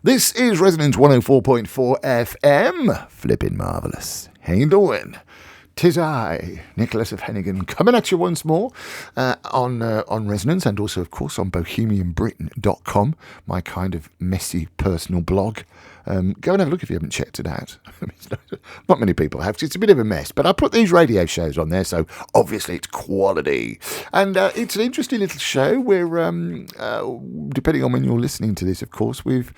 This is Resonance 104.4 FM. Flipping marvellous. How you doing? 'Tis I, Nicholas of Hennegan, coming at you once more on Resonance, and also, of course, on bohemianbritain.com, my kind of messy personal blog. Go and have a look if you haven't checked it out. Not many people have. It's a bit of a mess, but I put these radio shows on there, so obviously it's quality. And it's an interesting little show. We're, depending on when you're listening to this, of course, we've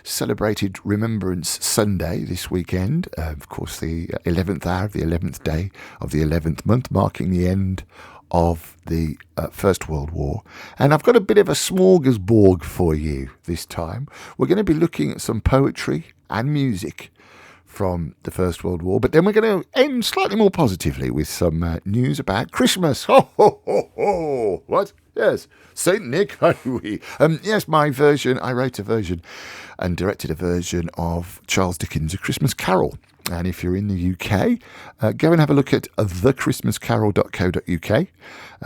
celebrated Remembrance Sunday this weekend. Of course, the 11th hour of the 11th day of the 11th month, marking the end of the First World War. And I've got a bit of a smorgasbord for you this time. We're going to be looking at some poetry and music from the First World War, but then we're going to end slightly more positively with some news about Christmas. Ho, ho, ho, ho. What? Yes, Saint Nick. Yes, my version, I wrote a version and directed a version of Charles Dickens' A Christmas Carol. And if you're in the UK, go and have a look at thechristmascarol.co.uk,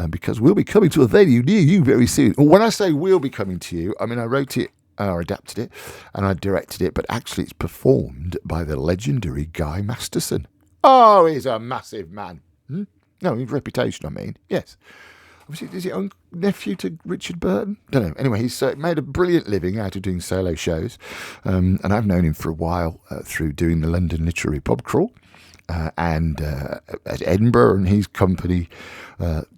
because we'll be coming to a venue near you very soon. When I say we'll be coming to you, I mean I wrote it, or adapted it, and I directed it, but actually it's performed by the legendary Guy Masterson. Oh, he's a massive man. No, his reputation, I mean. Yes. Is he own nephew to Richard Burton? Don't know. Anyway, he's made a brilliant living out of doing solo shows, and I've known him for a while through doing the London Literary Pub Crawl and at Edinburgh, and his company,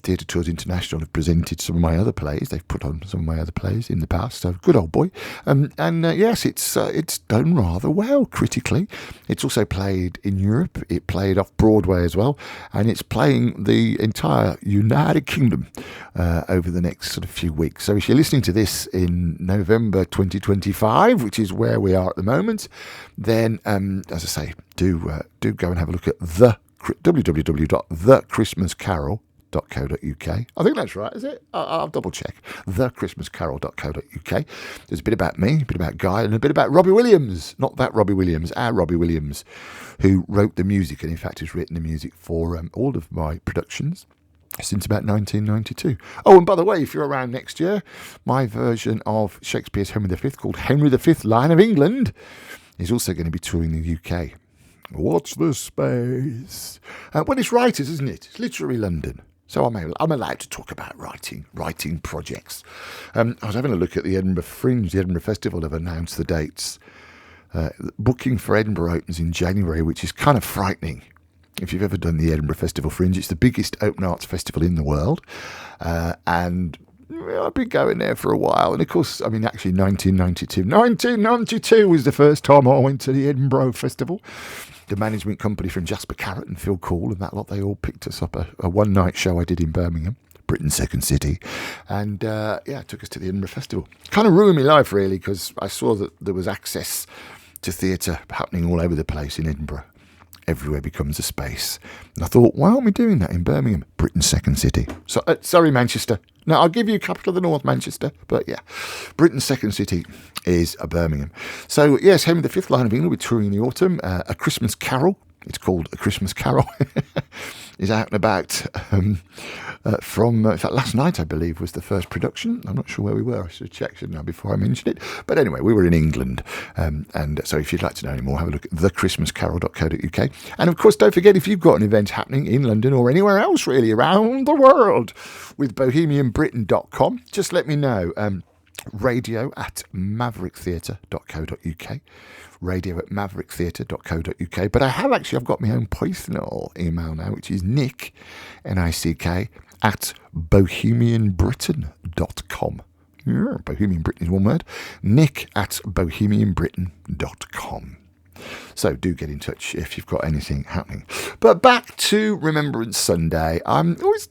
Theatre Tours International, have presented some of my other plays. They've put on some of my other plays in the past. So good old boy. Yes, it's done rather well critically. It's also played in Europe. It played off Broadway as well, and it's playing the entire United Kingdom over the next sort of few weeks. So if you're listening to this in November 2025, which is where we are at the moment, then as I say, do go and have a look at www.thechristmascarol.co.uk. I think that's right, is it? I'll double check. thechristmascarol.co.uk. There's a bit about me, a bit about Guy, and a bit about Robbie Williams. Not that Robbie Williams, our Robbie Williams, who wrote the music and in fact has written the music for all of my productions since about 1992. Oh, and by the way, if you're around next year, my version of Shakespeare's Henry V, called Henry V, Lion of England, is also going to be touring the UK. Watch this space. Well, it's writers, isn't it? It's literary London. So I'm allowed to talk about writing projects. I was having a look at the Edinburgh Fringe. The Edinburgh Festival have announced the dates. Booking for Edinburgh opens in January, which is kind of frightening. If you've ever done the Edinburgh Festival Fringe, it's the biggest open arts festival in the world. And I've been going there for a while. And of course, I mean, actually 1992 was the first time I went to the Edinburgh Festival. The management company from Jasper Carrott and Phil Cool and that lot, they all picked us up a one-night show I did in Birmingham, Britain's second city. And, it took us to the Edinburgh Festival. Kind of ruined my life, really, because I saw that there was access to theatre happening all over the place in Edinburgh. Everywhere becomes a space. And I thought, why aren't we doing that in Birmingham, Britain's second city? So, sorry, Manchester. No, I'll give you capital of the North, Manchester. But yeah, Britain's second city is Birmingham. So yes, Henry V, Lion of England, we're touring in the autumn. A Christmas Carol, it's called A Christmas Carol, is out and about from, in fact, last night, I believe, was the first production. I'm not sure where we were. I should have checked it now before I mentioned it. But anyway, we were in England. And so if you'd like to know any more, have a look at thechristmascarol.co.uk. And of course, don't forget, if you've got an event happening in London or anywhere else, really, around the world, with bohemianbritain.com, just let me know. radio@mavericktheatre.co.uk, radio@mavericktheatre.co.uk. But I've got my own personal email now, which is Nick, Nick, at bohemianbritain.com. Yeah, Bohemian Britain is one word. Nick at bohemianbritain.com. So do get in touch if you've got anything happening. But back to Remembrance Sunday. I'm always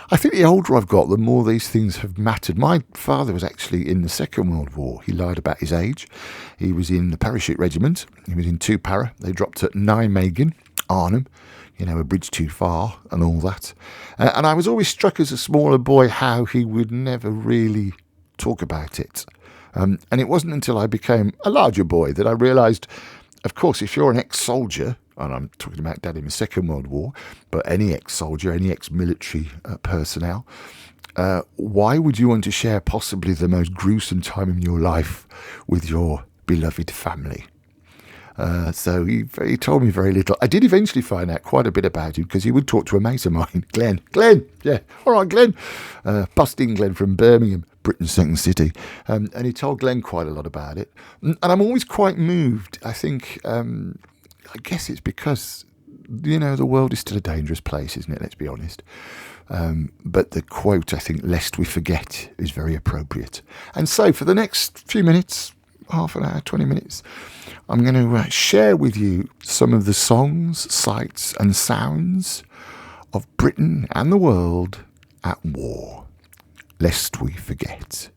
I think the older I've got, the more these things have mattered. My father was actually in the Second World War. He lied about his age. He was in the parachute regiment. He was in 2 para. They dropped at Nijmegen, Arnhem, a bridge too far and all that. And I was always struck as a smaller boy how he would never really talk about it. And it wasn't until I became a larger boy that I realised, of course, if you're an ex-soldier, and I'm talking about Dad in the Second World War, but any ex-soldier, any ex-military personnel, why would you want to share possibly the most gruesome time in your life with your beloved family? So he told me very little. I did eventually find out quite a bit about him because he would talk to a mate of mine, Glenn, yeah, all right, Glenn, busting Glenn from Birmingham, Britain's second city, and he told Glenn quite a lot about it. And I'm always quite moved. I think, I guess it's because, the world is still a dangerous place, isn't it? Let's be honest. But the quote, I think, lest we forget, is very appropriate. And so for the next few minutes, half an hour, 20 minutes, I'm going to share with you some of the songs, sights and sounds of Britain and the world at war, lest we forget.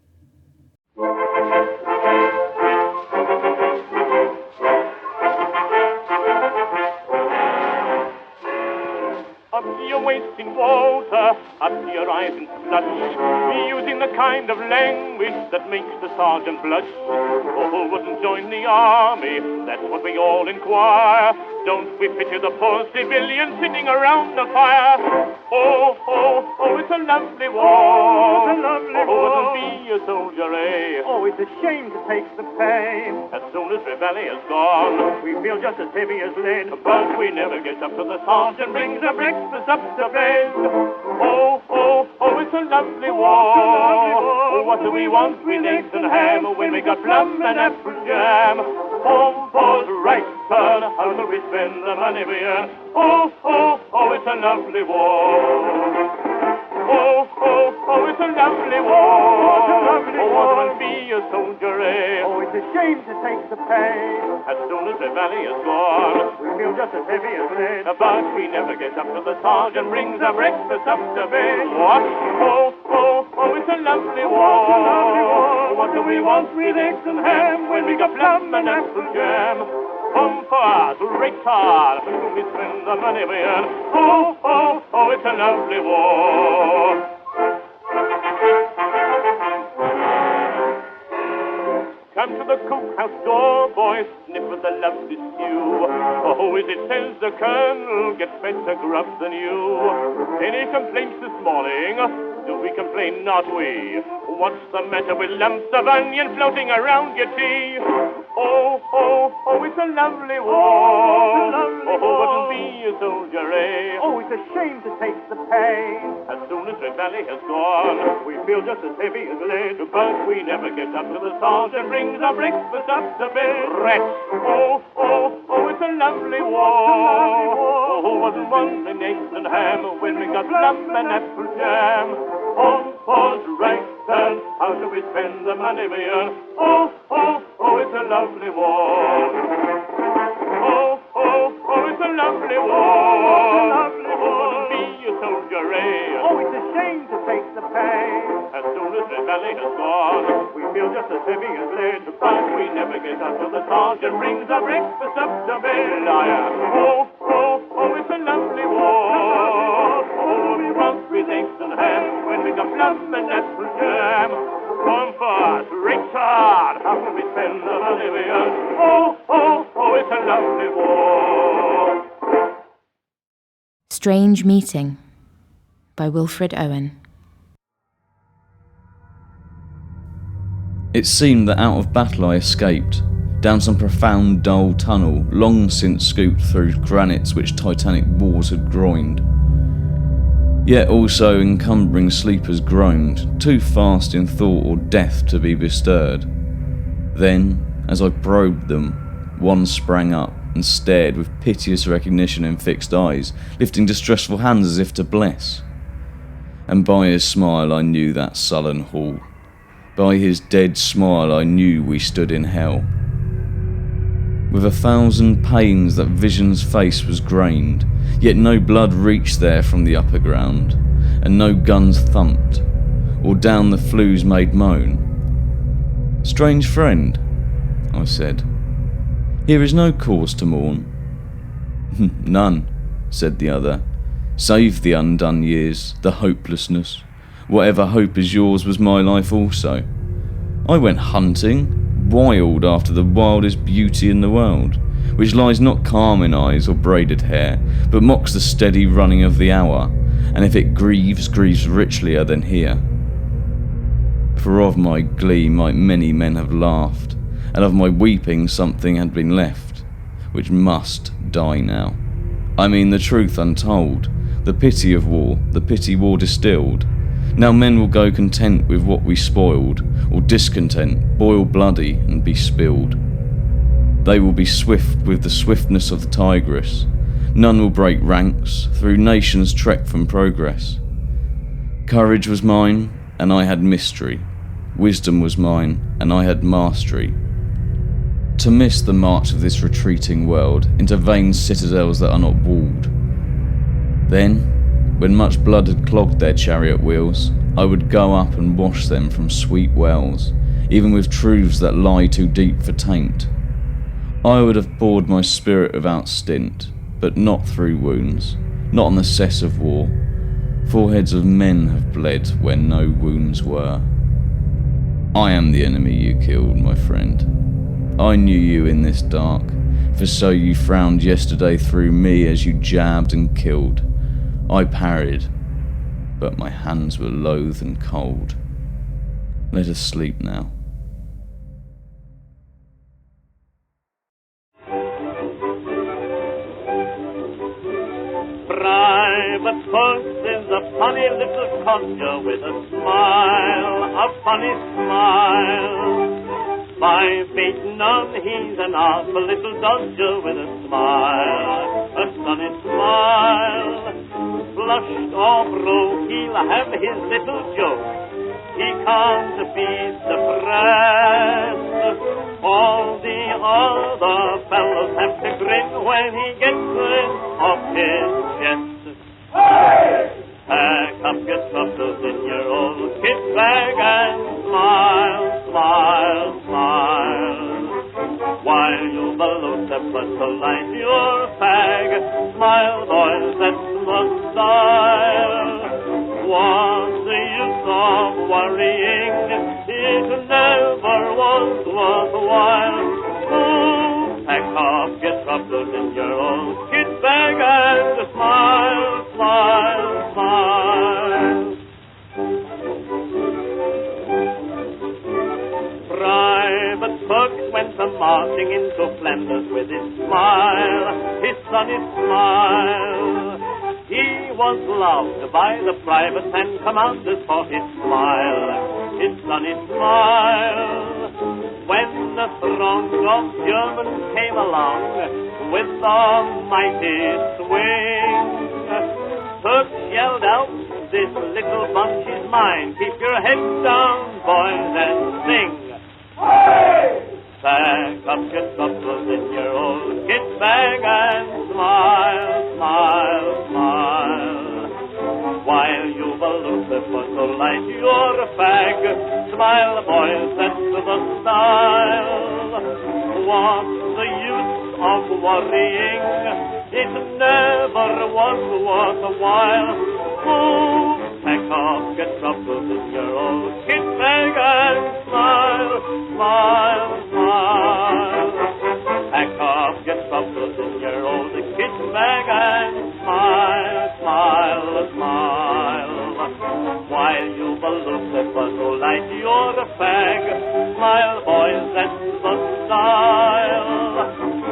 Up to your waist in water, up to your eyes in slush, using the kind of language that makes the sergeant blush. Oh, wouldn't join the army, that's what we all inquire. Don't we pity the poor civilian sitting around the fire? Oh, oh, oh, it's a lovely war. It's a lovely war. Wouldn't be a soldier, eh? Oh, it's a shame to take the pain. As soon as Reveille is gone, we feel just as heavy as lead. But we never get up to the sergeant brings the breakfast up to bed. Oh, oh, oh, it's a lovely war. Oh, what do we want with eggs and ham when we got plum and apple jam? Home for the right turn, how do we spend the money we earn? Oh, oh, oh, it's a lovely war. Oh, oh, oh, it's a lovely war. It's a lovely war. Oh, won't be a soldier, eh? Oh, it's a shame to take the pain. As soon as the valley is gone, we feel just as heavy as lead. But we never get up till the sergeant brings the breakfast up to bed. What? Oh, oh, oh, it's a lovely war. It's a lovely war. What do we want with eggs and ham when we got plum and apple jam? Home for us, retard, when we spend the money we earn. Oh, oh, oh, it's a lovely war. Come to the cookhouse door, boys, sniff at the lovely stew. Oh, as it says the colonel gets better grub than you. Any complaints this morning? Do we complain? Not we. What's the matter with lumps of onion floating around your tea? Oh, oh, oh, it's a lovely war. It's a lovely war. Wouldn't be a soldier, eh? Oh, it's a shame to take the pain. As soon as Reveille has gone, we feel just as heavy as lead. But we never get up to the sergeant brings our breakfast up to bed. Rats. Oh, oh, oh, it's a lovely war. Oh, wasn't wanting eggs and ham when we got plum and apple jam. Home for right turn, how do we spend the money we earn? Oh, oh, oh, it's a lovely war. Oh, oh, oh, it's a lovely war. Lovely war. Oh, be a soldier, eh? Oh, it's a shame to take the pain. As soon as Reveille has gone, we feel just as heavy as lead. But we never get up till the sergeant brings our breakfast up to bed. Oh, oh, oh, it's a lovely war. Oh, we want with eggs and ham when we got plum and apple jam. Come for us, retard, how can we spend the money we earn? Oh, oh, oh, it's a lovely war. Strange Meeting by Wilfred Owen. It seemed that out of battle I escaped, down some profound dull tunnel, long since scooped through granites which titanic wars had groined. Yet also encumbering sleepers groaned, too fast in thought or death to be bestirred. Then, as I probed them, one sprang up and stared with piteous recognition in fixed eyes, lifting distressful hands as if to bless. And by his smile I knew that sullen hall. By his dead smile I knew we stood in hell. With 1,000 pains that vision's face was grained, yet no blood reached there from the upper ground, and no guns thumped, or down the flues made moan. Strange friend, I said, here is no cause to mourn. None, said the other, save the undone years, the hopelessness. Whatever hope is yours was my life also. I went hunting, wild after the wildest beauty in the world, which lies not calm in eyes or braided hair, but mocks the steady running of the hour, and if it grieves, grieves richlier than here. For of my glee might many men have laughed, and of my weeping something had been left, which must die now. I mean the truth untold, the pity of war, the pity war distilled. Now men will go content with what we spoiled, or discontent, boil bloody and be spilled. They will be swift with the swiftness of the tigress. None will break ranks, through nations trek from progress. Courage was mine, and I had mystery. Wisdom was mine, and I had mastery. To miss the march of this retreating world into vain citadels that are not walled. Then, when much blood had clogged their chariot wheels, I would go up and wash them from sweet wells, even with truths that lie too deep for taint. I would have poured my spirit without stint, but not through wounds, not on the cess of war. Foreheads of men have bled where no wounds were. I am the enemy you killed, my friend. I knew you in this dark, for so you frowned yesterday through me as you jabbed and killed. I parried, but my hands were loath and cold. Let us sleep now. Private Puss is a funny little codger with a smile, a funny smile. 5 feet none, he's an awful little dodger with a smile, a sunny smile. Flushed or broke, he'll have his little joke. He can't be suppressed. All the other fellows have to grin when he gets it off his chest. Hey! Pack up your troubles in your old kit bag and smile, smile, smile. While you balloon the blood to light your fag, smile, boys, that's the style. What's the use of worrying? It never was worthwhile. Oh, pack up your troubles in your old kit bag and smile, smile, smile. Private Buck went a-marching into Flanders with his smile, his sunny smile. He was loved by the privates and commanders for his smile, his sunny smile. When the throng of Germans came along with a mighty swing, Turk yelled out, "This little bunch is mine. Keep your heads down, boys, and sing." Hey! Pack up your troubles in your old kit bag and smile, smile, smile. While you balloon the fun to light your fag, smile, boys, that's the style. What's the use of worrying? It never was worthwhile. Oh, pack up your troubles in your old kit bag and smile, smile, smile. Pack up your troubles in your old kit bag and smile, smile, smile. While you balloon the fun to light your fag, smile, boys, that's the style.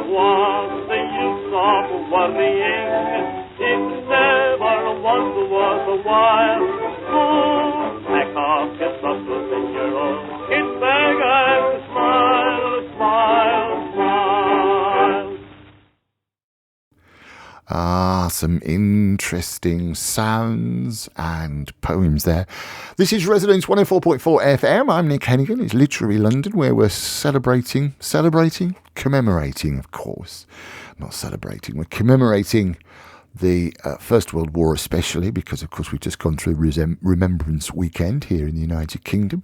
What's the use of worrying? It never was worthwhile. Oh, pack up your troubles in your old kit bag and smile, smile, smile. Some interesting sounds and poems there. This is Resonance 104.4 FM. I'm Nick Hennegan. It's literally London, where we're celebrating, commemorating, of course. Not celebrating, we're commemorating the First World War, especially because, of course, we've just gone through Remembrance Weekend here in the United Kingdom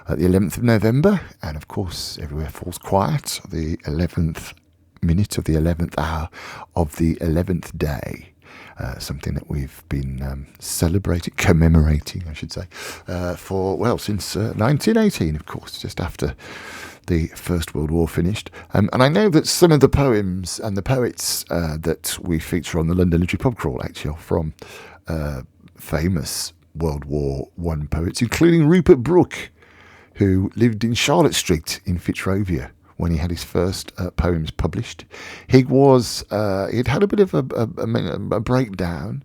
at the 11th of November. And, of course, everywhere falls quiet. The 11th minute of the 11th hour of the 11th day. Something that we've been commemorating, I should say, since 1918, of course, just after the First World War finished. And I know that some of the poems and the poets that we feature on the London Literary Pub Crawl actually are from famous World War I poets, including Rupert Brooke, who lived in Charlotte Street in Fitzrovia when he had his first poems published. He'd had a bit of a breakdown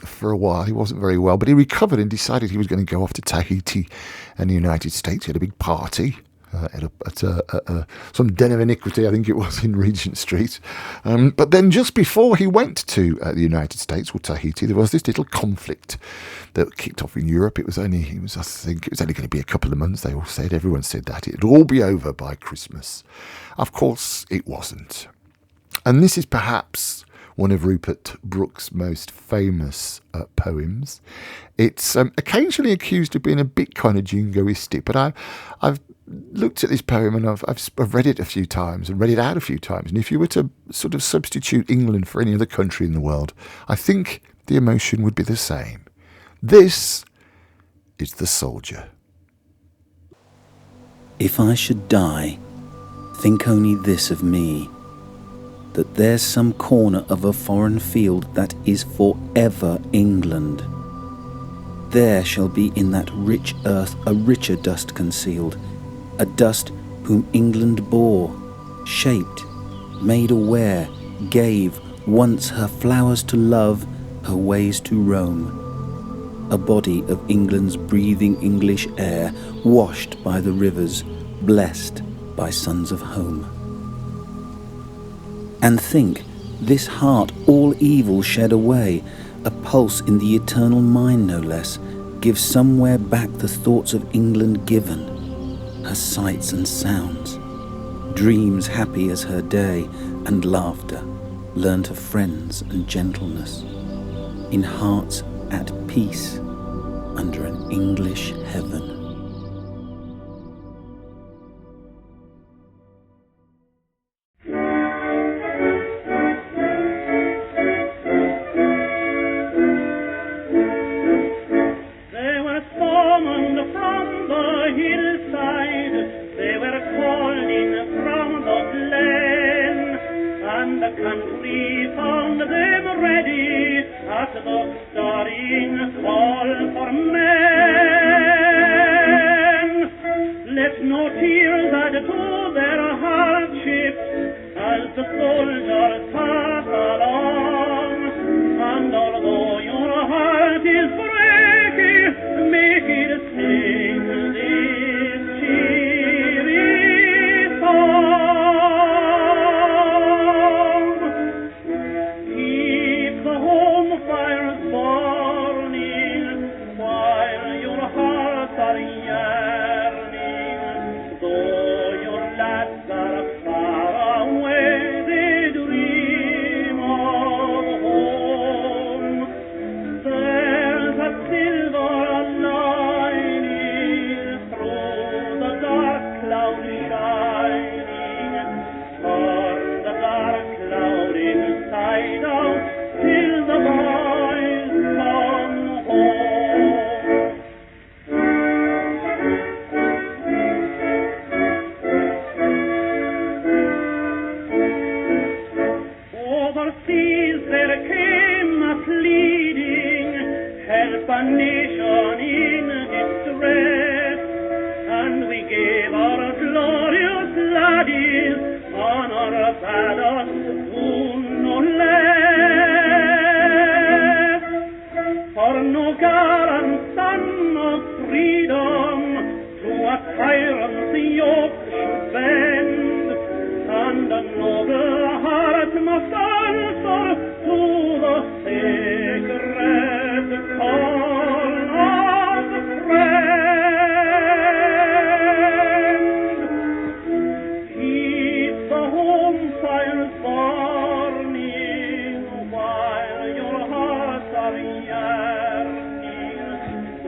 for a while. He wasn't very well, but he recovered and decided he was going to go off to Tahiti and the United States. He had a big party at some den of iniquity, I think it was, in Regent Street. But then just before he went to the United States or Tahiti, there was this little conflict that kicked off in Europe. I think it was only going to be a couple of months, they all said. Everyone said that. It'd all be over by Christmas. Of course, it wasn't. And this is perhaps one of Rupert Brooke's most famous poems. It's occasionally accused of being a bit kind of jingoistic, but I've looked at this poem and I've read it a few times and read it out a few times. And if you were to sort of substitute England for any other country in the world, I think the emotion would be the same. This is The Soldier. If I should die, think only this of me, that there's some corner of a foreign field that is forever England. There shall be in that rich earth a richer dust concealed, a dust whom England bore, shaped, made aware, gave once her flowers to love, her ways to roam. A body of England's breathing English air, washed by the rivers, blessed by sons of home. And think, this heart all evil shed away, a pulse in the eternal mind no less, gives somewhere back the thoughts of England given, her sights and sounds, dreams happy as her day, and laughter learnt of friends and gentleness, in hearts at peace under an English heaven.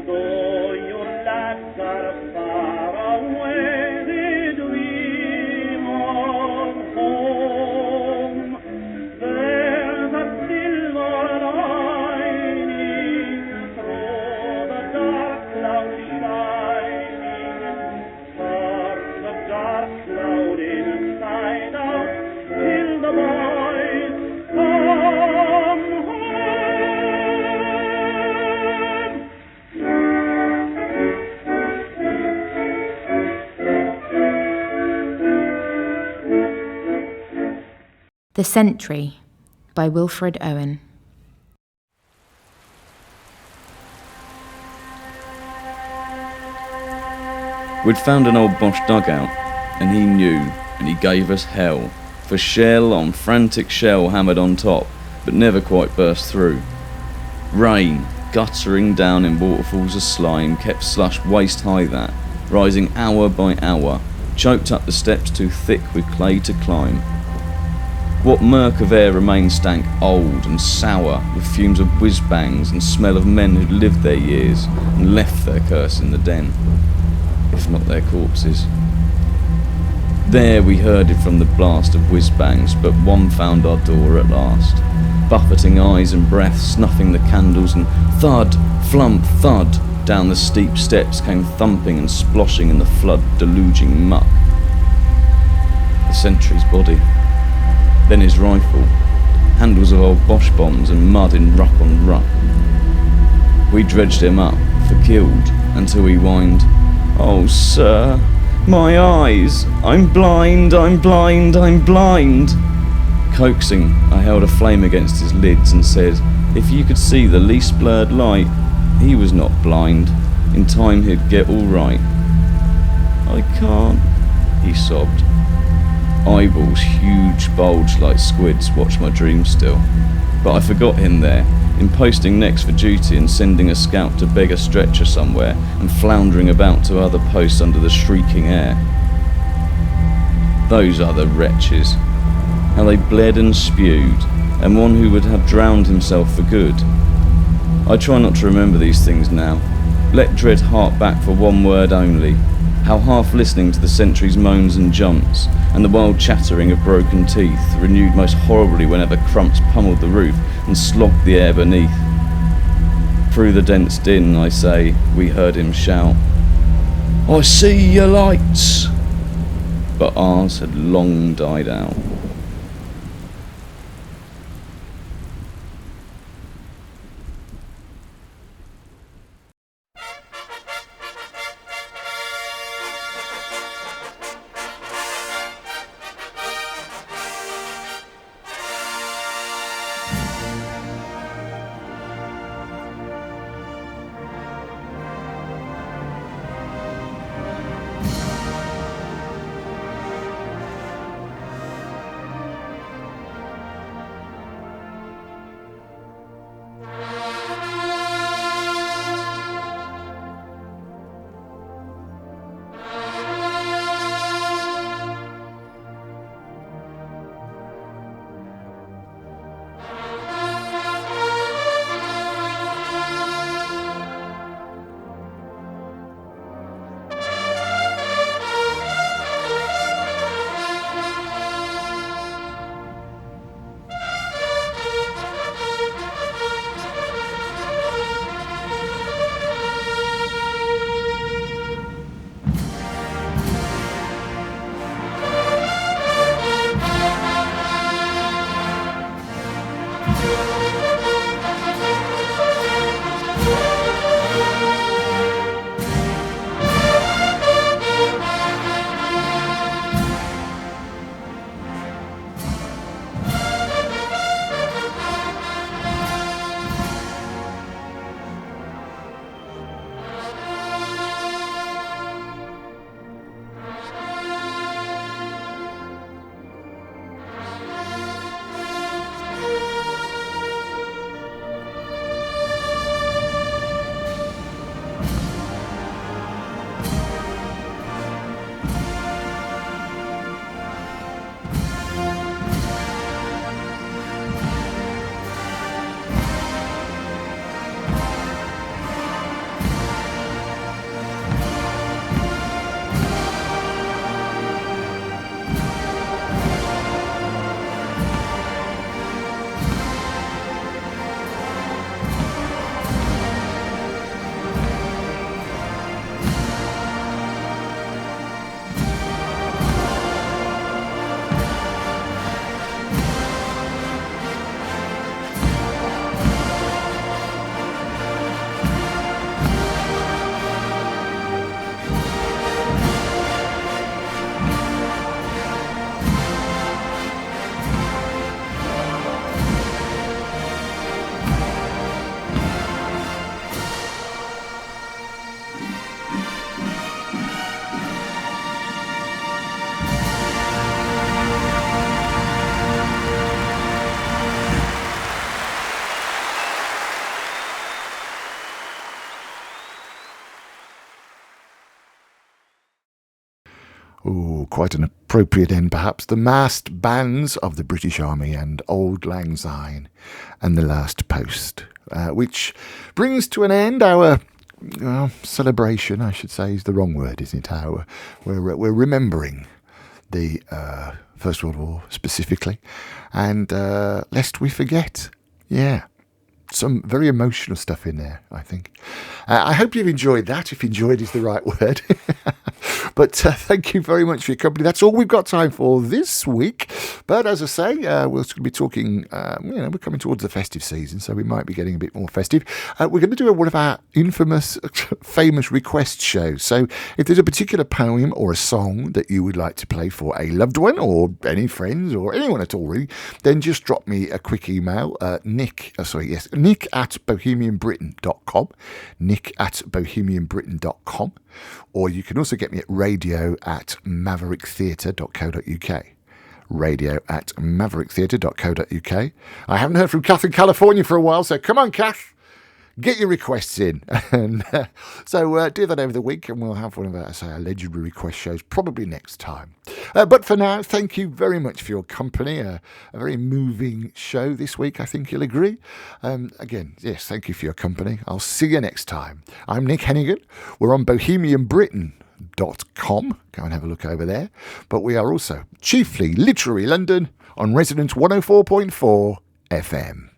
Though your lads are far away, The Sentry by Wilfred Owen. We'd found an old Boche dugout, and he knew, and he gave us hell, for shell on frantic shell hammered on top, but never quite burst through. Rain, guttering down in waterfalls of slime, kept slush waist high that, rising hour by hour, choked up the steps too thick with clay to climb. What murk of air remained stank old and sour, with fumes of whiz-bangs and smell of men who'd lived their years and left their curse in the den, if not their corpses. There we herded from the blast of whiz-bangs, but one found our door at last, buffeting eyes and breath, snuffing the candles, and thud, flump, thud, down the steep steps came thumping and sploshing in the flood, deluging muck. The sentry's body, then his rifle, handles of old Boche bombs and mud in ruck on ruck. We dredged him up for killed until he whined, "Oh, sir, my eyes, I'm blind, I'm blind, I'm blind." Coaxing, I held a flame against his lids and said, if you could see the least blurred light, he was not blind. In time he'd get all right. "I can't," he sobbed. Eyeballs, huge, bulged like squids, watched my dream still. But I forgot him there, in posting next for duty and sending a scout to beg a stretcher somewhere and floundering about to other posts under the shrieking air. Those other wretches, how they bled and spewed, and one who would have drowned himself for good. I try not to remember these things now. Let dread hark back for one word only, how half listening to the sentry's moans and jumps, and the wild chattering of broken teeth, renewed most horribly whenever crumps pummeled the roof and slogged the air beneath. Through the dense din, I say, we heard him shout, "I see your lights!" But ours had long died out. quite an appropriate end perhaps, the massed bands of the British Army and Auld Lang Syne and the Last Post, which brings to an end our celebration, I should say, is the wrong word, isn't it? We're remembering the First World War specifically, and lest we forget, some very emotional stuff in there, I think. I hope you've enjoyed that, if enjoyed is the right word. But thank you very much for your company. That's all we've got time for this week. But as I say, we're be talking, we're coming towards the festive season, so we might be getting a bit more festive. We're going to do one of our infamous, famous request shows. So if there's a particular poem or a song that you would like to play for a loved one or any friends or anyone at all, really, then just drop me a quick email, nick at bohemianbritain.com, nick@bohemianbritain.com, or you can also get me at radio@mavericktheatre.co.uk. radio@mavericktheatre.co.uk. I haven't heard from Kath in California for a while, so come on, Kath, get your requests in. And so do that over the week, and we'll have one of our legendary request shows probably next time. But for now, thank you very much for your company. A very moving show this week, I think you'll agree. Again, yes, thank you for your company. I'll see you next time. I'm Nick Hennegan. We're on bohemianbritain.com. Go and have a look over there. But we are also chiefly Literary London on Resonance 104.4 FM.